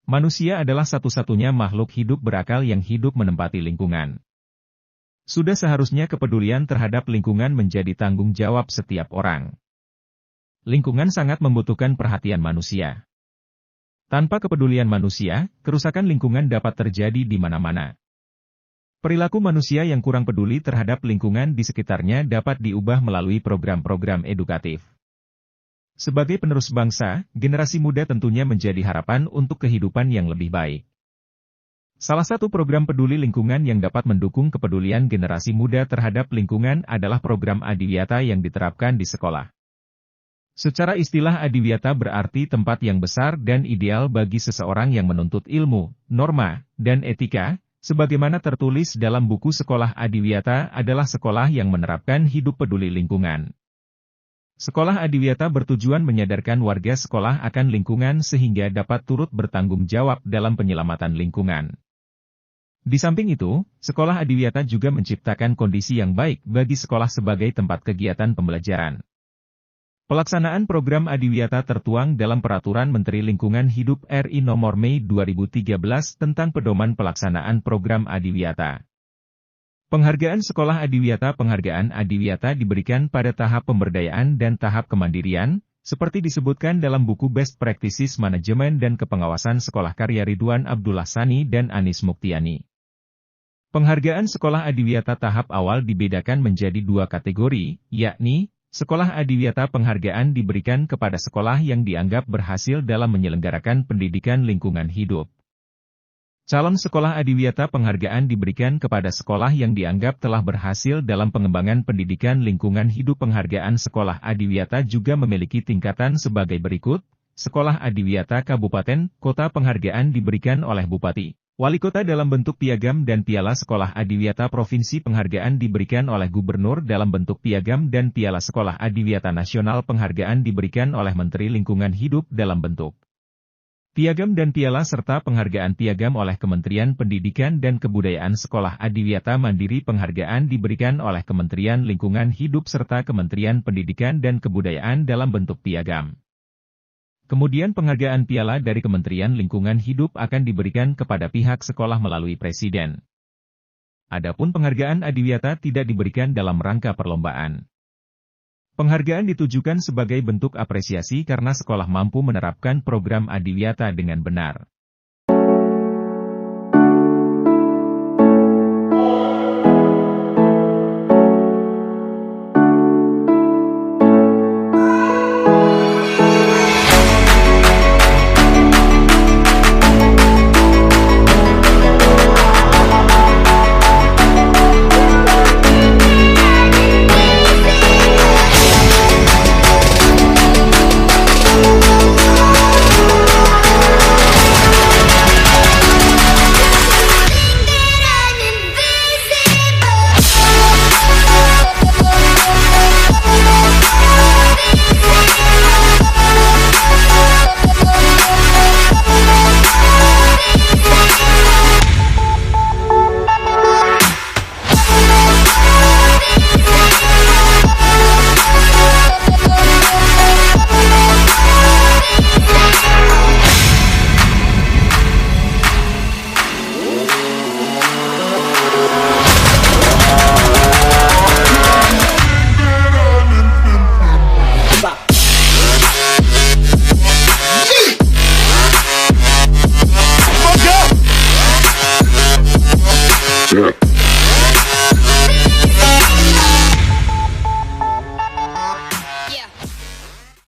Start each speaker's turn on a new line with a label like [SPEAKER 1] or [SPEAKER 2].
[SPEAKER 1] Manusia adalah satu-satunya makhluk hidup berakal yang hidup menempati lingkungan. Sudah seharusnya kepedulian terhadap lingkungan menjadi tanggung jawab setiap orang. Lingkungan sangat membutuhkan perhatian manusia. Tanpa kepedulian manusia, kerusakan lingkungan dapat terjadi di mana-mana. Perilaku manusia yang kurang peduli terhadap lingkungan di sekitarnya dapat diubah melalui program-program edukatif. Sebagai penerus bangsa, generasi muda tentunya menjadi harapan untuk kehidupan yang lebih baik. Salah satu program peduli lingkungan yang dapat mendukung kepedulian generasi muda terhadap lingkungan adalah program Adiwiyata yang diterapkan di sekolah. Secara istilah Adiwiyata berarti tempat yang besar dan ideal bagi seseorang yang menuntut ilmu, norma, dan etika, sebagaimana tertulis dalam buku Sekolah Adiwiyata adalah sekolah yang menerapkan hidup peduli lingkungan. Sekolah Adiwiyata bertujuan menyadarkan warga sekolah akan lingkungan sehingga dapat turut bertanggung jawab dalam penyelamatan lingkungan. Di samping itu, Sekolah Adiwiyata juga menciptakan kondisi yang baik bagi sekolah sebagai tempat kegiatan pembelajaran. Pelaksanaan program Adiwiyata tertuang dalam Peraturan Menteri Lingkungan Hidup RI Nomor Mei 2013 tentang pedoman pelaksanaan program Adiwiyata. Penghargaan Sekolah Adiwiyata. Penghargaan Adiwiyata diberikan pada tahap pemberdayaan dan tahap kemandirian, seperti disebutkan dalam buku Best Practices Manajemen dan Kepengawasan Sekolah karya Ridwan Abdullah Sani dan Anis Muktiani. Penghargaan Sekolah Adiwiyata tahap awal dibedakan menjadi dua kategori, yakni, Sekolah Adiwiyata penghargaan diberikan kepada sekolah yang dianggap berhasil dalam menyelenggarakan pendidikan lingkungan hidup. Calon Sekolah Adiwiyata penghargaan diberikan kepada sekolah yang dianggap telah berhasil dalam pengembangan pendidikan lingkungan hidup. Penghargaan Sekolah Adiwiyata juga memiliki tingkatan sebagai berikut. Sekolah Adiwiyata Kabupaten, Kota penghargaan diberikan oleh Bupati, Wali Kota dalam bentuk piagam dan piala. Sekolah Adiwiyata Provinsi penghargaan diberikan oleh Gubernur dalam bentuk piagam dan piala. Sekolah Adiwiyata Nasional penghargaan diberikan oleh Menteri Lingkungan Hidup dalam bentuk piagam dan piala serta penghargaan piagam oleh Kementerian Pendidikan dan Kebudayaan. Sekolah Adiwiyata Mandiri penghargaan diberikan oleh Kementerian Lingkungan Hidup serta Kementerian Pendidikan dan Kebudayaan dalam bentuk piagam. Kemudian penghargaan piala dari Kementerian Lingkungan Hidup akan diberikan kepada pihak sekolah melalui Presiden. Adapun penghargaan Adiwiyata tidak diberikan dalam rangka perlombaan. Penghargaan ditujukan sebagai bentuk apresiasi karena sekolah mampu menerapkan program Adiwiyata dengan benar.